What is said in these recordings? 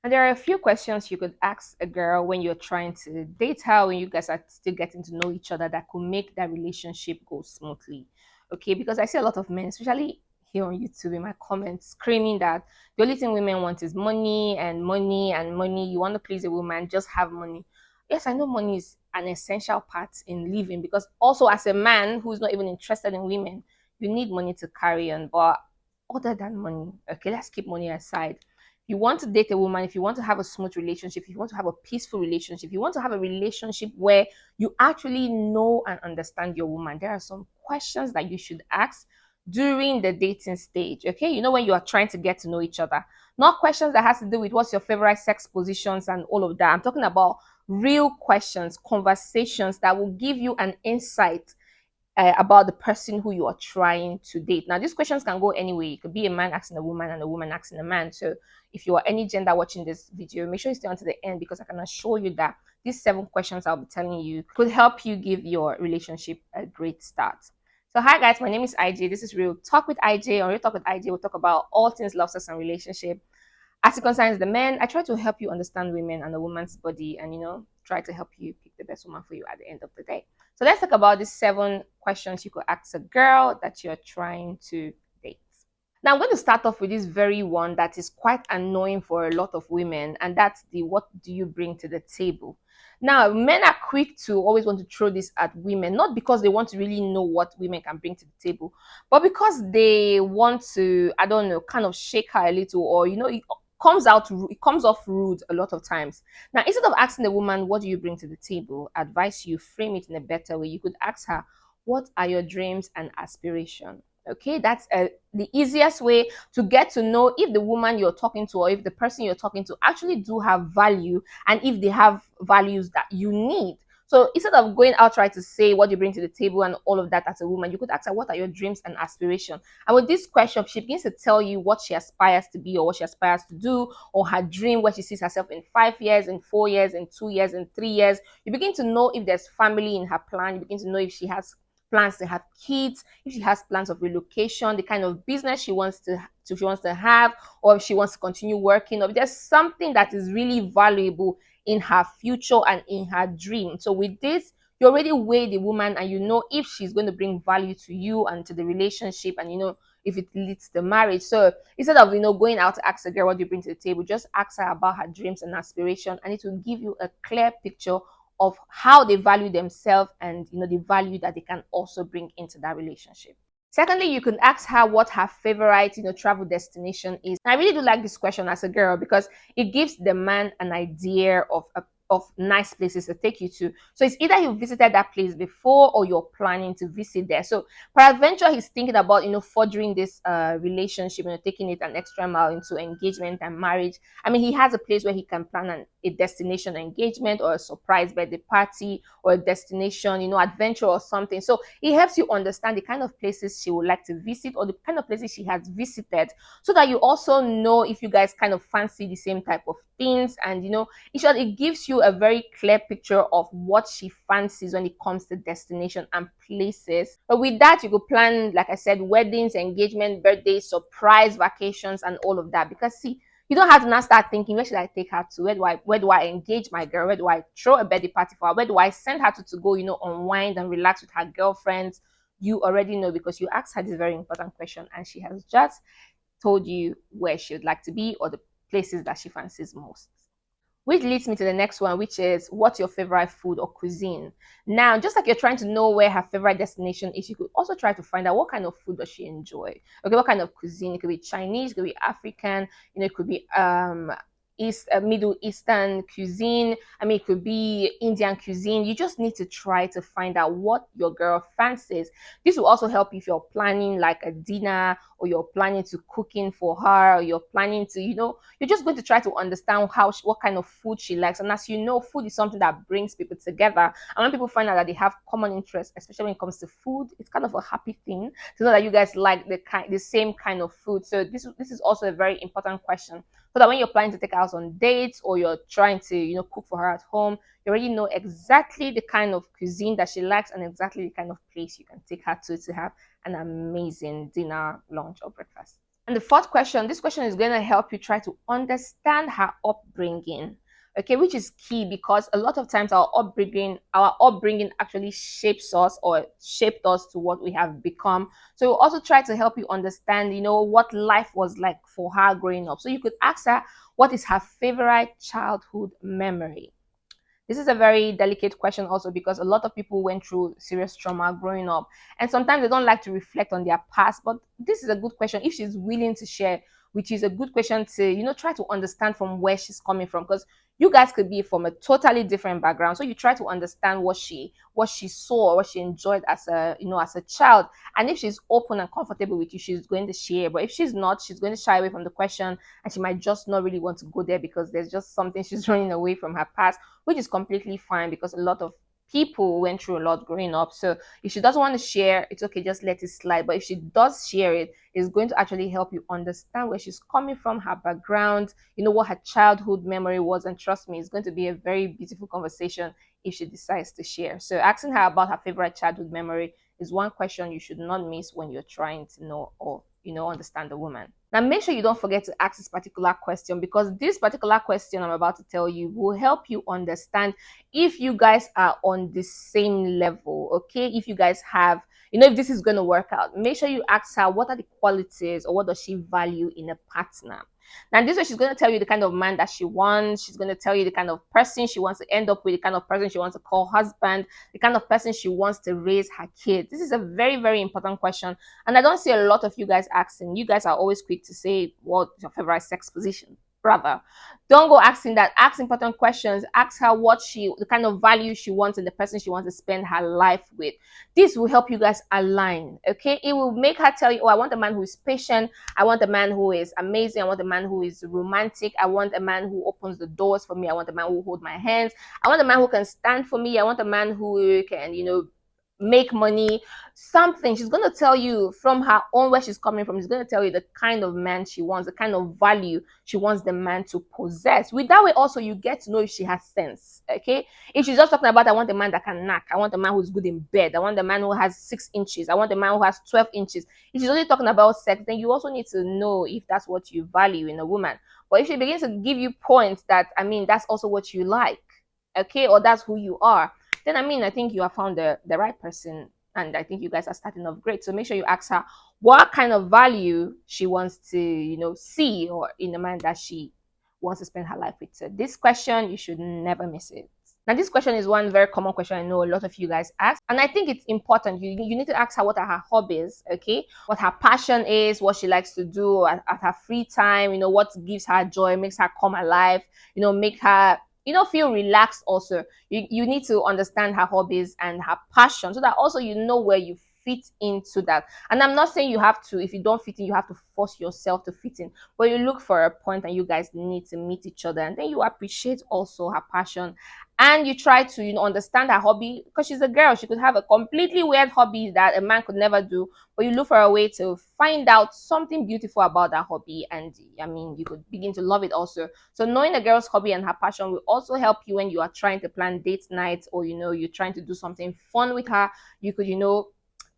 And there are a few questions you could ask a girl when you're trying to date her, when you guys are still getting to know each other, that could make that relationship go smoothly. Okay, because I see a lot of men, especially here on YouTube in my comments, screaming that the only thing women want is money and money and money. You want to please a woman, just have money. Yes, I know money is an essential part in living, because also as a man who's not even interested in women, you need money to carry on. But other than money, okay, let's keep money aside. If you want to date a woman, if you want to have a smooth relationship, if you want to have a peaceful relationship, if you want to have a relationship where you actually know and understand your woman, there are some questions that you should ask during the dating stage. Okay, you know, when you are trying to get to know each other, not questions that has to do with what's your favorite sex positions and all of that. I'm talking about real questions, conversations that will give you an insight about the person who you are trying to date. Now, these questions can go anyway. It could be a man asking a woman and a woman asking a man. So, if you are any gender watching this video, make sure you stay until the end, because I can assure you that these 7 questions I'll be telling you could help you give your relationship a great start. So, hi guys, my name is IJ. This is Real Talk with IJ. On Real Talk with IJ, we'll talk about all things love, sex, and relationship. As it concerns the men, I try to help you understand women and a woman's body, and try to help you pick the best woman for you at the end of the day. So let's talk about these 7 questions you could ask a girl that you're trying to date. Now, I'm going to start off with this very one that is quite annoying for a lot of women, and that's the what do you bring to the table? Now, men are quick to always want to throw this at women, not because they want to really know what women can bring to the table, but because they want to, I don't know, kind of shake her a little, or it comes off rude a lot of times. Now, instead of asking the woman, what do you bring to the table, advise you frame it in a better way. You could ask her, what are your dreams and aspirations? Okay, that's the easiest way to get to know if the woman you're talking to, or if the person you're talking to actually do have value, and if they have values that you need. So instead of going outright to say what you bring to the table and all of that as a woman, you could ask her, what are your dreams and aspirations? And with this question, she begins to tell you what she aspires to be, or what she aspires to do, or her dream, where she sees herself in 5 years, in 4 years, in 2 years, in 3 years. You begin to know if there's family in her plan. You begin to know if she has plans to have kids, if she has plans of relocation, the kind of business she wants to have, or if she wants to continue working, or if there's something that is really valuable in her future and in her dream. So with this, you already weigh the woman, and you know if she's going to bring value to you and to the relationship, and if it leads to marriage. So instead of going out to ask a girl what do you bring to the table, just ask her about her dreams and aspirations, and it will give you a clear picture of how they value themselves, and the value that they can also bring into that relationship. Secondly, you can ask her what her favorite travel destination is. And I really do like this question as a girl, because it gives the man an idea of nice places to take you to. So it's either you visited that place before, or you're planning to visit there. So peradventure he's thinking about furthering this relationship, taking it an extra mile into engagement and marriage. I mean, he has a place where he can plan a destination engagement, or a surprise birthday party, or a destination adventure or something. So it helps you understand the kind of places she would like to visit, or the kind of places she has visited, so that you also know if you guys kind of fancy the same type of things. And in short, it gives you a very clear picture of what she fancies when it comes to destination and places. But with that, you could plan, like I said, weddings, engagement, birthdays, surprise vacations, and all of that. Because see, you don't have to now start thinking, where should I take her to? Where do I engage my girl? Where do I throw a birthday party for her? Where do I send her to go, unwind and relax with her girlfriends? You already know, because you asked her this very important question, and she has just told you where she would like to be, or the places that she fancies most. Which leads me to the next one, which is, what's your favorite food or cuisine? Now, just like you're trying to know where her favorite destination is, you could also try to find out what kind of food does she enjoy. Okay, what kind of cuisine? It could be Chinese, it could be African, it could be Middle Eastern cuisine. I mean, it could be Indian cuisine. You just need to try to find out what your girl fancies. This will also help if you're planning like a dinner, or you're planning to cooking for her, or you're planning to, you're just going to try to understand what kind of food she likes. And as you know, food is something that brings people together. And when people find out that they have common interests, especially when it comes to food, it's kind of a happy thing to know that you guys like the same kind of food. So this is also a very important question, so that when you're planning to take her out on dates, or you're trying to cook for her at home, you already know exactly the kind of cuisine that she likes, and exactly the kind of place you can take her to have an amazing dinner, lunch, or breakfast. And the fourth question, this question is going to help you try to understand her upbringing. Okay, which is key because a lot of times our upbringing actually shapes us or shaped us to what we have become. So we'll also try to help you understand, what life was like for her growing up. So you could ask her, what is her favorite childhood memory? This is a very delicate question also because a lot of people went through serious trauma growing up, and sometimes they don't like to reflect on their past. But this is a good question if she's willing to share, which is a good question to try to understand from where she's coming from, because you guys could be from a totally different background. So you try to understand what she saw, what she enjoyed as a child, and if she's open and comfortable with you, she's going to share. But if she's not, she's going to shy away from the question, and she might just not really want to go there because there's just something she's running away from her past, which is completely fine because a lot of people went through a lot growing up. So if she doesn't want to share, it's okay, just let it slide. But if she does share it, it's going to actually help you understand where she's coming from, her background, what her childhood memory was. And trust me, it's going to be a very beautiful conversation if she decides to share. So asking her about her favorite childhood memory is one question you should not miss when you're trying to know or understand the woman. Now, make sure you don't forget to ask this particular question, because this particular question I'm about to tell you will help you understand if you guys are on the same level. Okay, if you guys have, if this is going to work out, make sure you ask her what are the qualities or what does she value in a partner. Now, this way, she's going to tell you the kind of man that she wants. She's going to tell you the kind of person she wants to end up with, the kind of person she wants to call husband, the kind of person she wants to raise her kids. This is a very, very important question. And I don't see a lot of you guys asking. You guys are always quick to say, what's your favorite sex position? Brother, don't go asking that. Ask important questions. Ask her the kind of value she wants and the person she wants to spend her life with. This will help you guys align. Okay, it will make her tell you, oh, I want a man who is patient. I want a man who is amazing. I want a man who is romantic. I want a man who opens the doors for me. I want a man who holds my hands. I want a man who can stand for me. I want a man who can, make money. Something she's going to tell you from her own where she's coming from. She's going to tell you the kind of man she wants, the kind of value she wants the man to possess. With that way also, you get to know if she has sense. Okay, if she's just talking about, I want a man that can knock, I want a man who's good in bed, I want a man who has 6 inches, I want a man who has 12 inches. If she's only talking about sex, then you also need to know if that's what you value in a woman. But if she begins to give you points that, that's also what you like, okay, or that's who you are, then I think you have found the right person, and I think you guys are starting off great. So make sure you ask her what kind of value she wants to, see or in the man that she wants to spend her life with. So this question, you should never miss it. Now, this question is one very common question I know a lot of you guys ask, and I think it's important. You need to ask her what are her hobbies, okay? What her passion is, what she likes to do at her free time, what gives her joy, makes her come alive, make her feel relaxed also. You need to understand her hobbies and her passion so that also where you fit into that. And I'm not saying you have to, if you don't fit in, you have to force yourself to fit in, but you look for a point and you guys need to meet each other, and then you appreciate also her passion, and you try to understand her hobby, because she's a girl. She could have a completely weird hobby that a man could never do, but you look for a way to find out something beautiful about that hobby, and you could begin to love it also. So knowing a girl's hobby and her passion will also help you when you are trying to plan date nights, or you're trying to do something fun with her. You could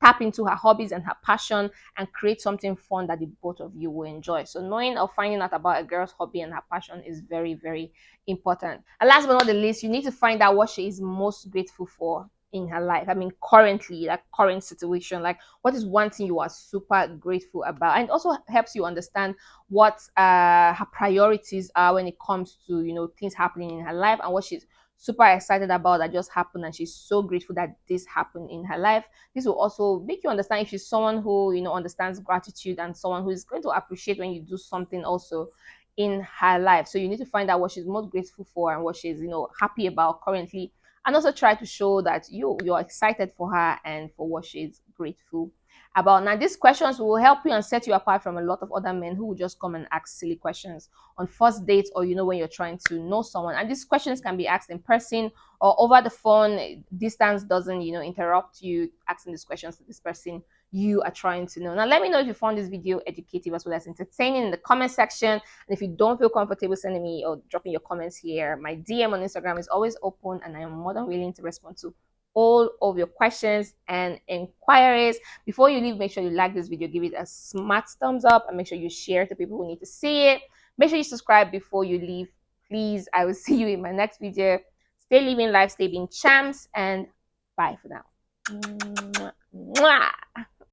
tap into her hobbies and her passion and create something fun that the both of you will enjoy. So knowing or finding out about a girl's hobby and her passion is very, very important. And last but not the least, you need to find out what she is most grateful for in her life. Currently, like current situation, like what is one thing you are super grateful about, and it also helps you understand what her priorities are when it comes to things happening in her life, and what she's super excited about that just happened, and she's so grateful that this happened in her life. This will also make you understand if she's someone who understands gratitude, and someone who is going to appreciate when you do something also in her life. So you need to find out what she's most grateful for and what she's happy about currently, and also try to show that you're excited for her and for what she's grateful about. Now, these questions will help you and set you apart from a lot of other men who will just come and ask silly questions on first dates, or when you're trying to know someone. And these questions can be asked in person or over the phone. Distance doesn't interrupt you asking these questions to this person you are trying to know. Now, let me know if you found this video educative as well as entertaining in the comment section. And if you don't feel comfortable sending me or dropping your comments here, my DM on Instagram is always open, and I am more than willing to respond to all of your questions and inquiries. Before you leave, make sure you like this video, give it a smart thumbs up, and make sure you share to people who need to see it. Make sure you subscribe before you leave, please. I will see you in my next video. Stay living life, stay being champs, and bye for now. Mwah. Mwah.